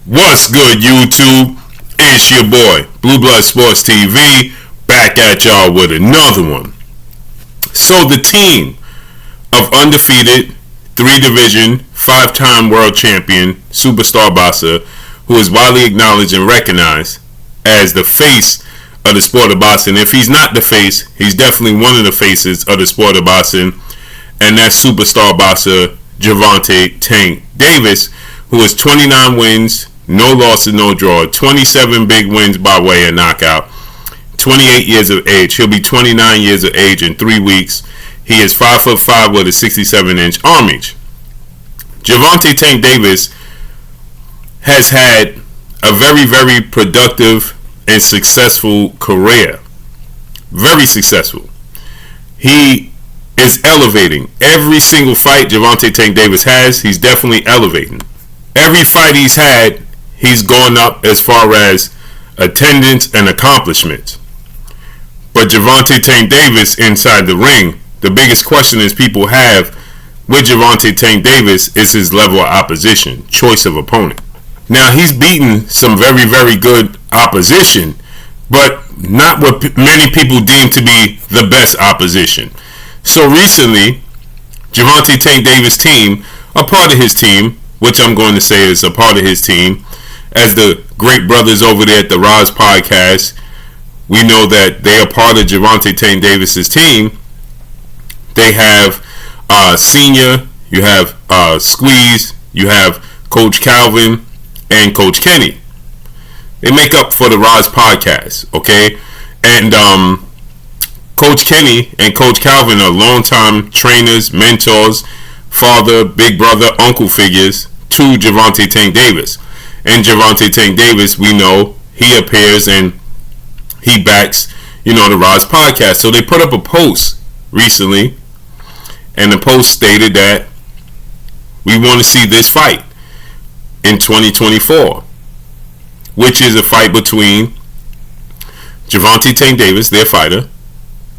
What's good, YouTube? It's your boy, Blue Blood Sports TV, back at y'all with another one. So the team of undefeated, 3-division, 5-time world champion, superstar boxer, who is widely acknowledged and recognized as the face of the sport of boxing. If he's not the face, he's definitely one of the faces of the sport of boxing, and that's superstar boxer Gervonta Tank Davis, who has 29 wins, no losses, no draw, 27 big wins by way of knockout, 28 years of age. He'll be 29 years of age in 3 weeks. He is 5'5" with a 67-inch arm reach. Gervonta Tank Davis has had a very, very productive and successful career. Very successful. He is elevating. Every single fight Gervonta Tank Davis has, he's definitely elevating. Every fight he's had, he's gone up as far as attendance and accomplishments. But Gervonta Tank Davis inside the ring, the biggest question is people have with Gervonta Tank Davis is his level of opposition, choice of opponent. Now, he's beaten some very, very good opposition, but not what many people deem to be the best opposition. So recently, Gervonta Tank Davis' team, a part of his team, which I'm going to say is a part of his team, as the great brothers over there at the RIZE podcast, we know that they are part of Gervonta Tank Davis' team. They have Senior, you have Squeeze, you have Coach Calvin, and Coach Kenny. They make up for the RIZE podcast, okay? And Coach Kenny and Coach Calvin are longtime trainers, mentors, father, big brother, uncle figures to Gervonta Tank Davis. And Gervonta Tank Davis, we know, he appears and he backs, the RIZE podcast. So they put up a post recently, and the post stated that we want to see this fight in 2024, which is a fight between Gervonta Tank Davis, their fighter,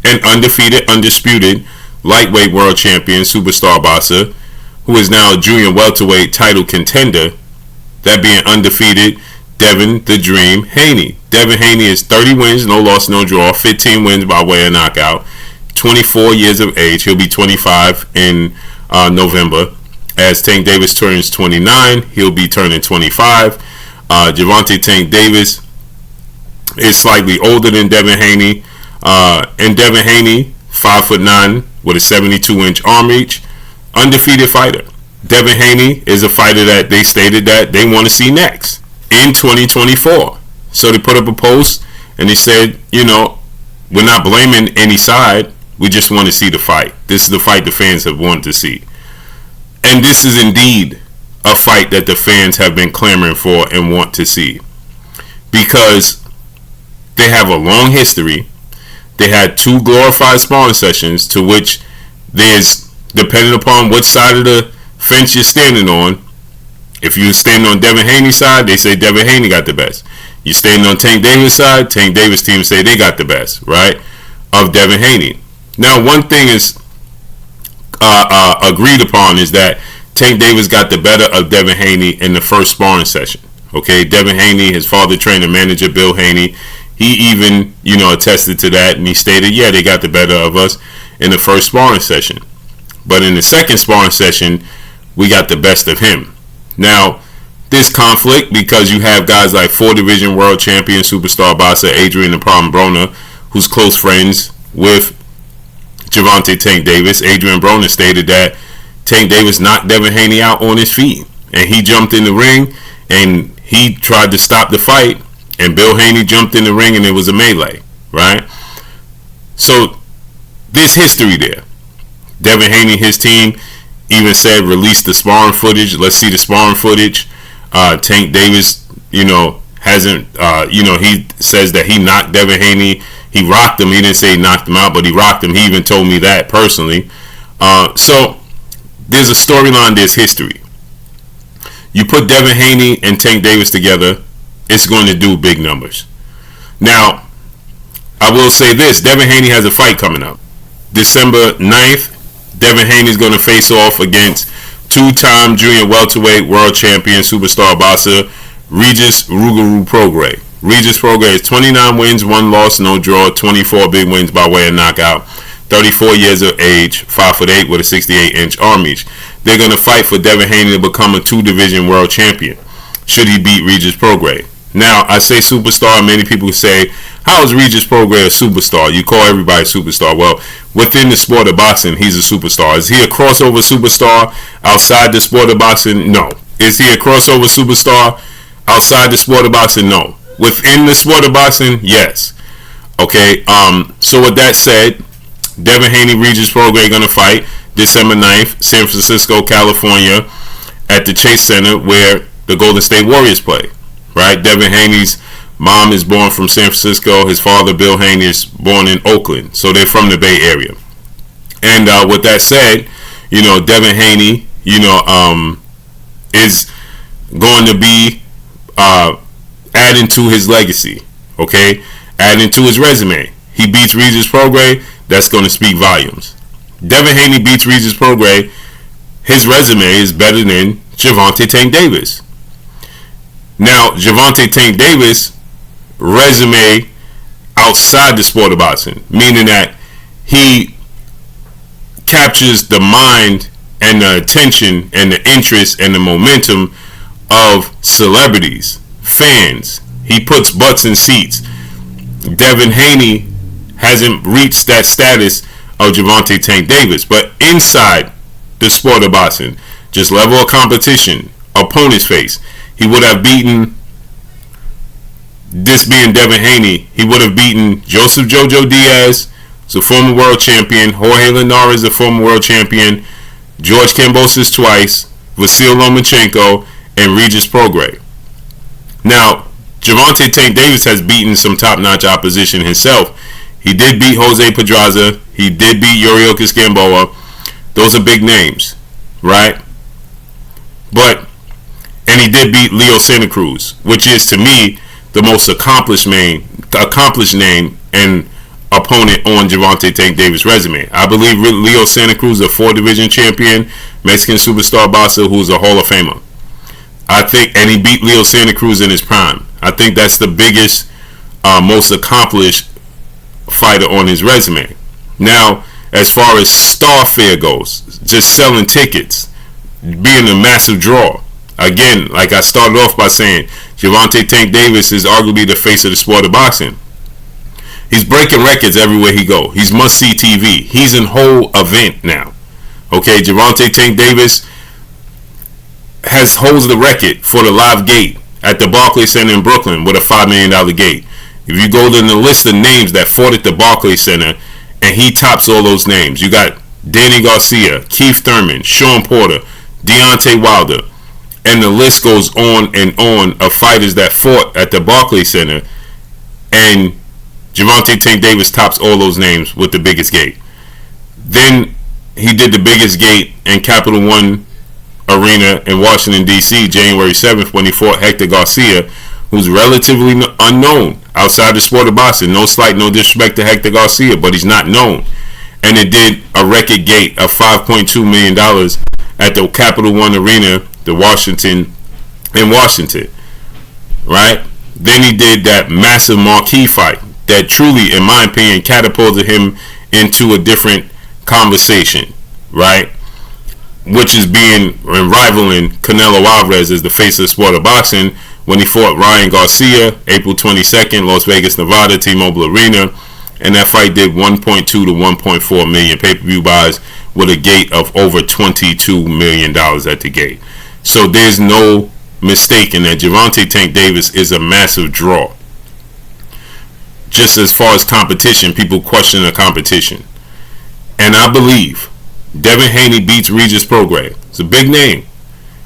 and undefeated, undisputed lightweight world champion, superstar boxer, who is now a junior welterweight title contender, that being undefeated Devin the Dream Haney. Devin Haney is 30 wins, no loss, no draw, 15 wins by way of knockout, 24 years of age. He'll be 25 in November. As Tank Davis turns 29, he'll be turning 25. Gervonta Tank Davis is slightly older than Devin Haney. And Devin Haney, 5'9", with a 72-inch arm reach, undefeated fighter. Devin Haney is a fighter that they stated that they want to see next in 2024. So they put up a post and they said, we're not blaming any side. We just want to see the fight. This is the fight the fans have wanted to see. And this is indeed a fight that the fans have been clamoring for and want to see, because they have a long history. They had 2 glorified sparring sessions, to which there's, depending upon which side of the fence you're standing on. If you're standing on Devin Haney's side, they say Devin Haney got the best. You're standing on Tank Davis' side, Tank Davis team say they got the best, right, of Devin Haney. Now, one thing is agreed upon is that Tank Davis got the better of Devin Haney in the first sparring session. Okay, Devin Haney, his father, trainer, manager, Bill Haney, he even, attested to that, and he stated, yeah, they got the better of us in the first sparring session. But in the second sparring session, we got the best of him. Now, this conflict, because you have guys like 4-division world champion, superstar boxer Adrian the Problem Broner, who's close friends with Gervonta Tank Davis. Adrian Broner stated that Tank Davis knocked Devin Haney out on his feet, and he jumped in the ring and he tried to stop the fight, and Bill Haney jumped in the ring and it was a melee, right? So there's history there. Devin Haney, his team, even said release the sparring footage. Let's see the sparring footage. Tank Davis, hasn't, he says that he knocked Devin Haney. He rocked him. He didn't say he knocked him out, but he rocked him. He even told me that personally. So there's a storyline, there's history. You put Devin Haney and Tank Davis together, it's going to do big numbers. Now, I will say this. Devin Haney has a fight coming up. December 9th, Devin Haney is going to face off against 2-time junior welterweight world champion superstar boxer Regis Rougarou Prograis. Regis Prograis is 29 wins, 1 loss, no draw, 24 big wins by way of knockout, 34 years of age, 5'8" with a 68-inch arm reach. They're going to fight for Devin Haney to become a 2-division world champion, should he beat Regis Prograis. Now, I say superstar, many people say, how is Regis Prograis a superstar? You call everybody a superstar. Well, within the sport of boxing, he's a superstar. Is he a crossover superstar outside the sport of boxing? No. Is he a crossover superstar outside the sport of boxing? No. Within the sport of boxing? Yes. Okay, so with that said, Devin Haney, Regis Prograis going to fight December 9th, San Francisco, California, at the Chase Center where the Golden State Warriors play. Right? Devin Haney's mom is born from San Francisco. His father, Bill Haney, is born in Oakland. So they're from the Bay Area. And with that said, you know, Devin Haney, you know, is going to be adding to his legacy. Okay? Adding to his resume. He beats Regis Prograis. That's going to speak volumes. Devin Haney beats Regis Prograis. His resume is better than Gervonta Tank Davis. Now, Gervonta Tank Davis' resume outside the sport of boxing, meaning that he captures the mind and the attention and the interest and the momentum of celebrities, fans. He puts butts in seats. Devin Haney hasn't reached that status of Gervonta Tank Davis, but inside the sport of boxing, just level of competition, opponents face, he would have beaten, this being Devin Haney, he would have beaten Joseph Jojo Diaz, who's a former world champion, Jorge Linares, a former world champion, George Kambosos twice, Vasyl Lomachenko, and Regis Prograis. Now, Gervonta Tank Davis has beaten some top-notch opposition himself. He did beat Jose Pedraza. He did beat Yuriorkis Gamboa. Those are big names, right? And he did beat Leo Santa Cruz, which is, to me, the most accomplished name and opponent on Gervonta Tank Davis' resume. I believe Leo Santa Cruz is a 4-division champion, Mexican superstar boxer who's a Hall of Famer. I think, and he beat Leo Santa Cruz in his prime. I think that's the biggest, most accomplished fighter on his resume. Now, as far as star fare goes, just selling tickets, being a massive draw. Again, like I started off by saying, Gervonta Tank Davis is arguably the face of the sport of boxing. He's breaking records everywhere he goes. He's must-see TV. He's in whole event now. Okay, Gervonta Tank Davis holds the record for the live gate at the Barclays Center in Brooklyn with a $5 million gate. If you go to the list of names that fought at the Barclays Center, and he tops all those names. You got Danny Garcia, Keith Thurman, Sean Porter, Deontay Wilder, and the list goes on and on of fighters that fought at the Barclays Center, and Gervonta Tank Davis tops all those names with the biggest gate. Then he did the biggest gate in Capital One Arena in Washington, D.C. January 7th when he fought Hector Garcia, who's relatively unknown outside the sport of boxing. No slight, no disrespect to Hector Garcia, but he's not known. And it did a record gate of $5.2 million at the Capital One Arena, in Washington, right? Then he did that massive marquee fight that truly, in my opinion, catapulted him into a different conversation, right? Which is being and rivaling Canelo Alvarez as the face of the sport of boxing when he fought Ryan Garcia, April 22nd, Las Vegas, Nevada, T-Mobile Arena. And that fight did 1.2 to 1.4 million pay-per-view buys with a gate of over $22 million at the gate. So there's no mistaking that Gervonta Tank Davis is a massive draw. Just as far as competition, people question the competition. And I believe Devin Haney beats Regis Prograis. It's a big name.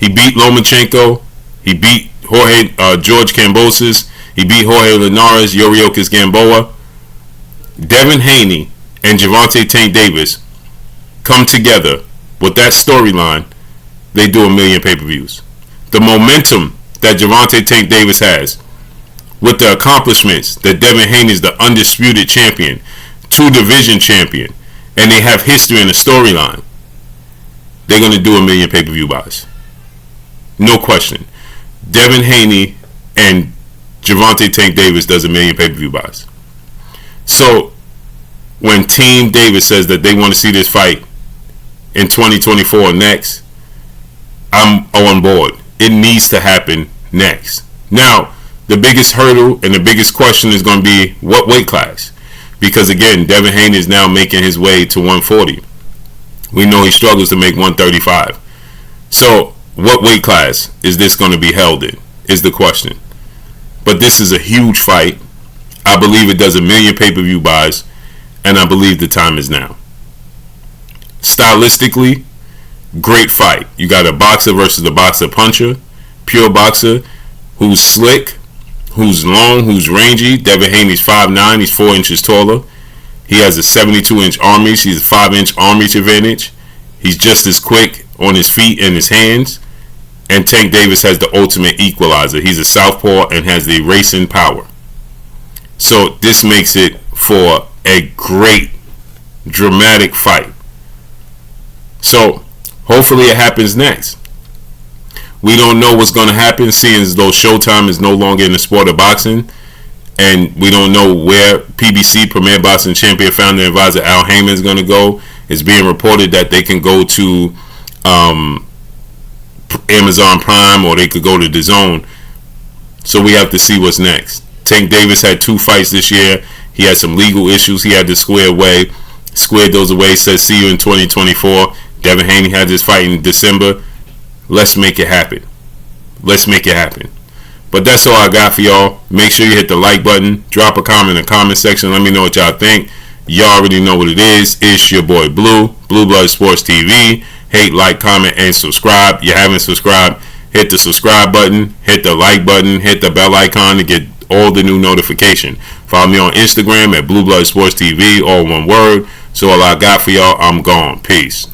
He beat Lomachenko. He beat George Kambosos. He beat Jorge Linares, Yuriorkis Gamboa. Devin Haney and Gervonta Tank Davis come together with that storyline. They do 1 million pay-per-views. The momentum that Gervonta Tank Davis has with the accomplishments that Devin Haney is the undisputed champion, 2-division champion, and they have history in the storyline, they're going to do 1 million pay-per-view buys. No question. Devin Haney and Gervonta Tank Davis does 1 million pay-per-view buys. So when Team Davis says that they want to see this fight in 2024 next, I'm on board. It needs to happen next. Now, the biggest hurdle and the biggest question is going to be what weight class, because again, Devin Haney is now making his way to 140. We know he struggles to make 135. So what weight class is this going to be held in is the question. But this is a huge fight. I believe it does 1 million pay-per-view buys, and I believe the time is now. Stylistically, great fight. You got a boxer versus a boxer puncher, pure boxer who's slick, who's long, who's rangy. Devin Haney's 5'9", he's 4 inches taller. He has a 72-inch arm reach. He's a 5-inch arm reach advantage. He's just as quick on his feet and his hands. And Tank Davis has the ultimate equalizer. He's a southpaw and has the racing power. So this makes it for a great, dramatic fight. So hopefully it happens next. We don't know what's going to happen, seeing as though Showtime is no longer in the sport of boxing. And we don't know where PBC, Premier Boxing Champion Founder and Advisor Al Heyman is going to go. It's being reported that they can go to Amazon Prime, or they could go to DAZN. So we have to see what's next. Tank Davis had 2 fights this year. He had some legal issues he had to squared those away. Says see you in 2024. Devin Haney had this fight in December. Let's make it happen. Let's make it happen. But that's all I got for y'all. Make sure you hit the like button. Drop a comment in the comment section. Let me know what y'all think. Y'all already know what it is. It's your boy Blue Blood Sports TV. Hate, like, comment, and subscribe. You haven't subscribed, hit the subscribe button, hit the like button, hit the bell icon to get all the new notification. Follow me on Instagram at Blue Blood Sports TV, all one word. So all I got for y'all, I'm gone. Peace.